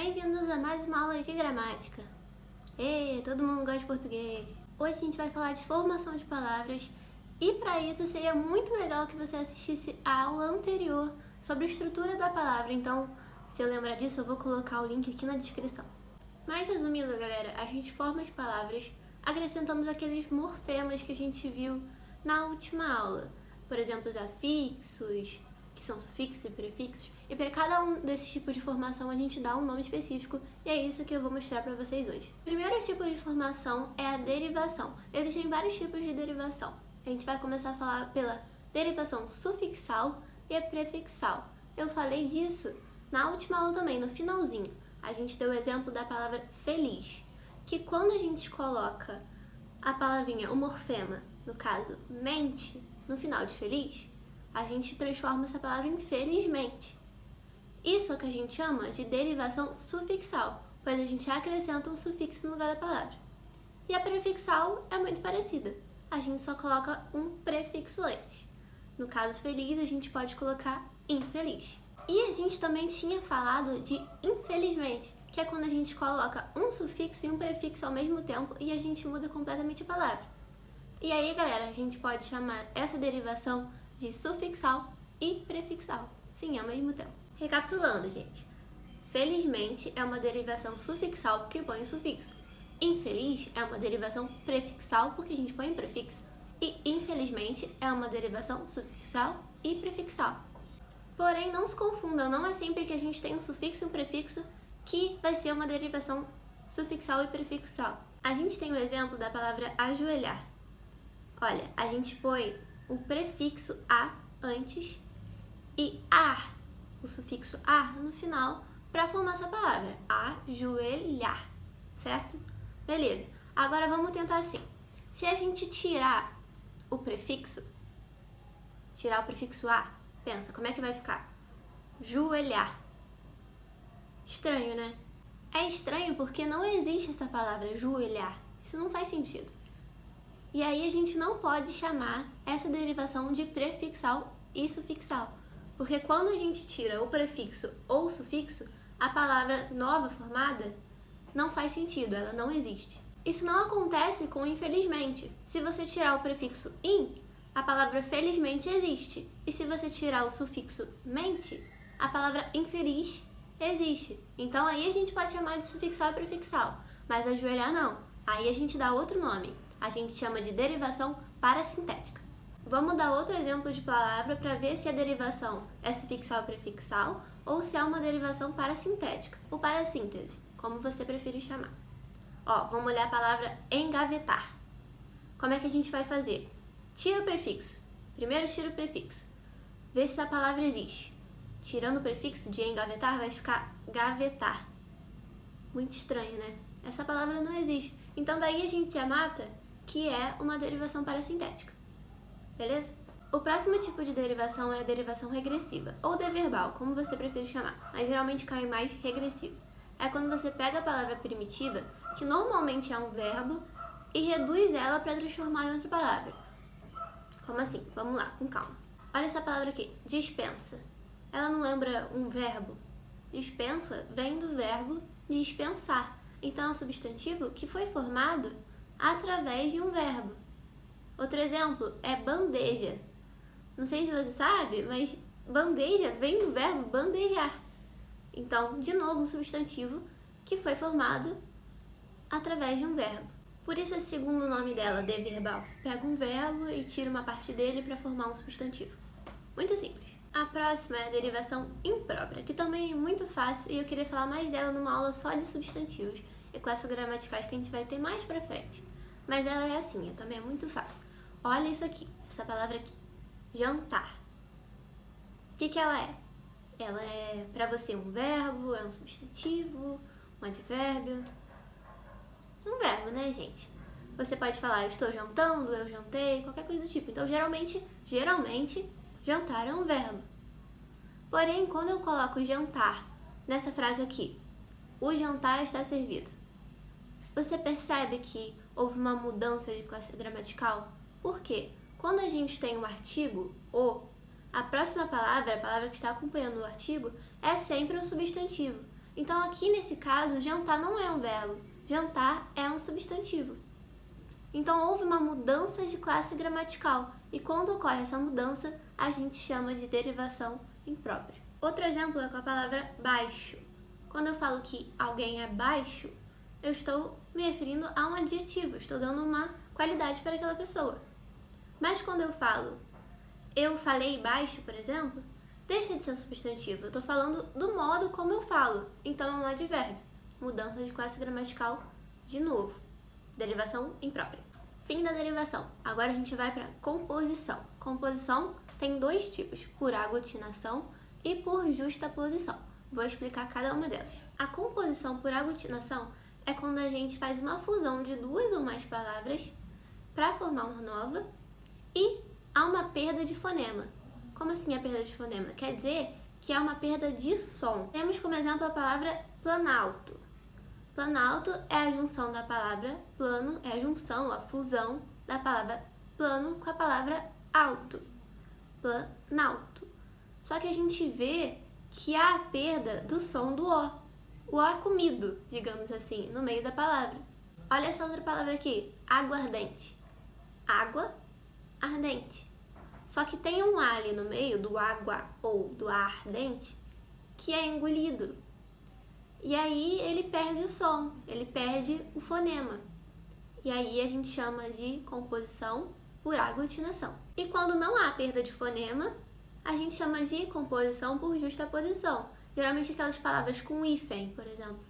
Bem-vindos a mais uma aula de gramática. Todo mundo gosta de português. Hoje a gente vai falar de formação de palavras e para isso seria muito legal que você assistisse a aula anterior sobre a estrutura da palavra. Então, se eu lembrar disso, eu vou colocar o link aqui na descrição. Mas resumindo, galera, a gente forma as palavras acrescentando aqueles morfemas que a gente viu na última aula. Por exemplo, os afixos, que são sufixos e prefixos, e para cada um desses tipos de formação a gente dá um nome específico, e é isso que eu vou mostrar para vocês hoje. O primeiro tipo de formação é a derivação. Existem vários tipos de derivação. A gente vai começar a falar pela derivação sufixal e a prefixal. Eu falei disso na última aula também, no finalzinho. A gente deu o exemplo da palavra feliz, que quando a gente coloca a palavrinha, o morfema, no caso, mente, no final de feliz, a gente transforma essa palavra em felizmente. Isso é o que a gente chama de derivação sufixal, pois a gente acrescenta um sufixo no lugar da palavra. E a prefixal é muito parecida, a gente só coloca um prefixo antes. No caso feliz, a gente pode colocar infeliz. E a gente também tinha falado de infelizmente, que é quando a gente coloca um sufixo e um prefixo ao mesmo tempo e a gente muda completamente a palavra. E aí, galera, a gente pode chamar essa derivação de sufixal e prefixal. Sim, ao mesmo tempo. Recapitulando, gente. Felizmente é uma derivação sufixal porque põe o sufixo. Infeliz é uma derivação prefixal porque a gente põe o prefixo. E infelizmente é uma derivação sufixal e prefixal. Porém, não se confundam, não é sempre que a gente tem um sufixo e um prefixo que vai ser uma derivação sufixal e prefixal. A gente tem o exemplo da palavra ajoelhar. Olha, a gente põe o prefixo a antes e ar, o sufixo ar no final, para formar essa palavra, ajoelhar, certo? Beleza, agora vamos tentar assim. Se a gente tirar o prefixo a, pensa, como é que vai ficar? Joelhar. Estranho, né? É estranho porque não existe essa palavra, joelhar. Isso não faz sentido. E aí a gente não pode chamar essa derivação de prefixal e sufixal. Porque quando a gente tira o prefixo ou o sufixo, a palavra nova formada não faz sentido, ela não existe. Isso não acontece com infelizmente. Se você tirar o prefixo in, a palavra felizmente existe. E se você tirar o sufixo mente, a palavra infeliz existe. Então aí a gente pode chamar de sufixal e prefixal, mas ajoelhar não. Aí a gente dá outro nome. A gente chama de derivação parasintética. Vamos dar outro exemplo de palavra para ver se a derivação é sufixal ou prefixal ou se é uma derivação parasintética, ou parassíntese, como você preferir chamar. Vamos olhar a palavra engavetar. Como é que a gente vai fazer? Tira o prefixo. Primeiro tira o prefixo. Vê se essa palavra existe. Tirando o prefixo de engavetar, vai ficar gavetar. Muito estranho, né? Essa palavra não existe. Então daí a gente já mata que é uma derivação parasintética. Beleza? O próximo tipo de derivação é a derivação regressiva, ou deverbal, como você preferir chamar, mas geralmente cai mais regressivo. É quando você pega a palavra primitiva, que normalmente é um verbo, e reduz ela para transformar em outra palavra. Como assim? Vamos lá, com calma. Olha essa palavra aqui, dispensa. Ela não lembra um verbo? Dispensa vem do verbo dispensar. Então é um substantivo que foi formado através de um verbo. Outro exemplo é bandeja. Não sei se você sabe, mas bandeja vem do verbo bandejar. Então, de novo, um substantivo que foi formado através de um verbo. Por isso esse segundo nome dela, deverbal. Você pega um verbo e tira uma parte dele para formar um substantivo. Muito simples. A próxima é a derivação imprópria, que também é muito fácil e eu queria falar mais dela numa aula só de substantivos e classes gramaticais que a gente vai ter mais pra frente. Mas ela é assim, também é muito fácil. Olha isso aqui, essa palavra aqui, jantar. O que ela é? Ela é pra você um verbo, é um substantivo, um advérbio. Um verbo, né, gente? Você pode falar eu estou jantando, eu jantei, qualquer coisa do tipo. Então, geralmente, jantar é um verbo. Porém, quando eu coloco jantar nessa frase aqui, o jantar está servido, você percebe que houve uma mudança de classe gramatical? Por quê? Quando a gente tem um artigo, o, a próxima palavra, a palavra que está acompanhando o artigo, é sempre um substantivo. Então aqui nesse caso, jantar não é um verbo, jantar é um substantivo. Então houve uma mudança de classe gramatical e quando ocorre essa mudança, a gente chama de derivação imprópria. Outro exemplo é com a palavra baixo. Quando eu falo que alguém é baixo, eu estou me referindo a um adjetivo, estou dando uma qualidade para aquela pessoa. Mas quando eu falo eu falei baixo, por exemplo, deixa de ser um substantivo, eu estou falando do modo como eu falo, então é um advérbio. Mudança de classe gramatical de novo. Derivação imprópria. Fim da derivação. Agora a gente vai para composição. Composição tem dois tipos, por aglutinação e por justaposição. Vou explicar cada uma delas. A composição por aglutinação é quando a gente faz uma fusão de duas ou mais palavras para formar uma nova e há uma perda de fonema. Como assim a perda de fonema? Quer dizer que há uma perda de som. Temos como exemplo a palavra planalto. Planalto é a junção da palavra plano, é a junção, a fusão da palavra plano com a palavra alto. Planalto. Só que a gente vê que há a perda do som do O. O O é comido, digamos assim, no meio da palavra. Olha essa outra palavra aqui, aguardente. Água, ardente. Só que tem um A ali no meio do água ou do ardente que é engolido. E aí ele perde o som, ele perde o fonema. E aí a gente chama de composição por aglutinação. E quando não há perda de fonema, a gente chama de composição por justaposição. Geralmente aquelas palavras com hífen, por exemplo.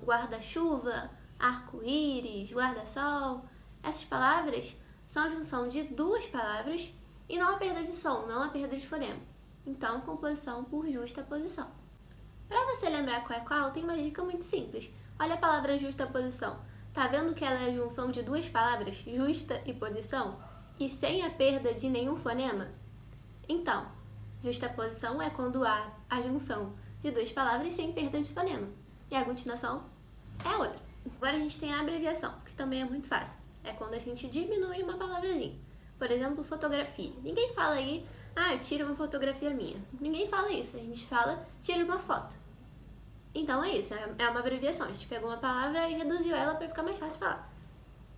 Guarda-chuva, arco-íris, guarda-sol. Essas palavras são a junção de duas palavras e não a perda de som, não a perda de fonema. Então, composição por justaposição. Para você lembrar qual é qual, tem uma dica muito simples. Olha a palavra justaposição. Tá vendo que ela é a junção de duas palavras, justa e posição, e sem a perda de nenhum fonema? Então, justaposição é quando há a junção de duas palavras sem perda de fonema. E a aglutinação é outra. Agora a gente tem a abreviação, que também é muito fácil. É quando a gente diminui uma palavrazinha. Por exemplo, fotografia. Ninguém fala aí, tira uma fotografia minha. Ninguém fala isso. A gente fala, tira uma foto. Então é isso, é uma abreviação. A gente pegou uma palavra e reduziu ela para ficar mais fácil de falar.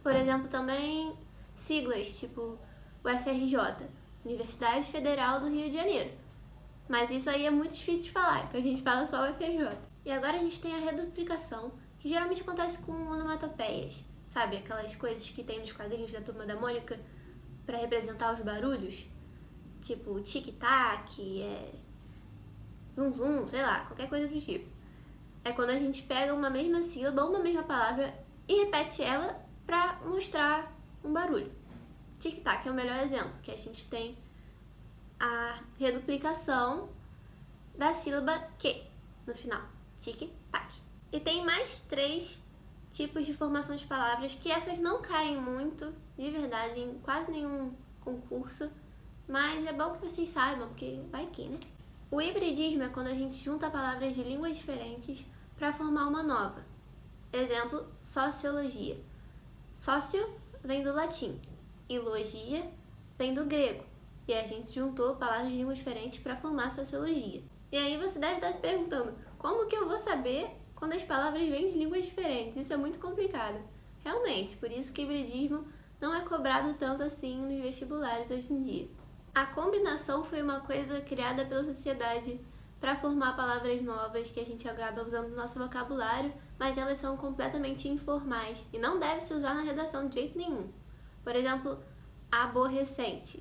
Por exemplo, também siglas, tipo o FRJ, Universidade Federal do Rio de Janeiro. Mas isso aí é muito difícil de falar, então a gente fala só o FRJ. E agora a gente tem a reduplicação, que geralmente acontece com onomatopeias. Sabe, aquelas coisas que tem nos quadrinhos da Turma da Mônica para representar os barulhos? Tipo tic-tac, zum zum, sei lá, qualquer coisa do tipo. É quando a gente pega uma mesma sílaba ou uma mesma palavra e repete ela para mostrar um barulho. Tic-tac é o melhor exemplo, que a gente tem a reduplicação da sílaba que no final. Tic-tac. E tem mais 3 tipos de formação de palavras que essas não caem muito, de verdade, em quase nenhum concurso, mas é bom que vocês saibam, porque vai que, né? O hibridismo é quando a gente junta palavras de línguas diferentes para formar uma nova. Exemplo, sociologia. Sócio vem do latim e logia vem do grego. E a gente juntou palavras de línguas diferentes para formar sociologia. E aí você deve estar se perguntando, como que eu vou saber quando as palavras vêm de línguas diferentes? Isso é muito complicado. Realmente, por isso que hibridismo não é cobrado tanto assim nos vestibulares hoje em dia. A combinação foi uma coisa criada pela sociedade para formar palavras novas que a gente acaba usando no nosso vocabulário, mas elas são completamente informais e não deve se usar na redação de jeito nenhum. Por exemplo, aborrecente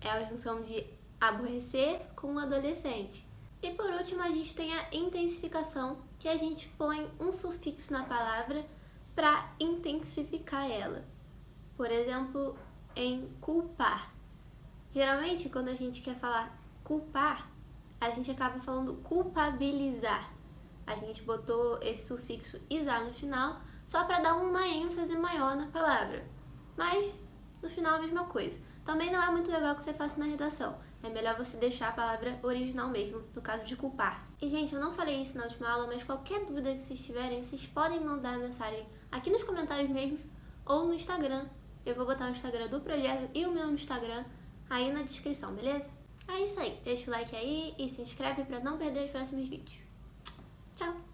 é a junção de aborrecer com adolescente. E por último, a gente tem a intensificação, que a gente põe um sufixo na palavra para intensificar ela. Por exemplo, em culpar. Geralmente, quando a gente quer falar culpar, a gente acaba falando culpabilizar. A gente botou esse sufixo isar no final só para dar uma ênfase maior na palavra. Mas, no final, a mesma coisa. Também não é muito legal que você faça na redação. É melhor você deixar a palavra original mesmo, no caso de culpar. E, gente, eu não falei isso na última aula, mas qualquer dúvida que vocês tiverem, vocês podem mandar mensagem aqui nos comentários mesmo ou no Instagram. Eu vou botar o Instagram do projeto e o meu Instagram aí na descrição, beleza? É isso aí. Deixa o like aí e se inscreve para não perder os próximos vídeos. Tchau!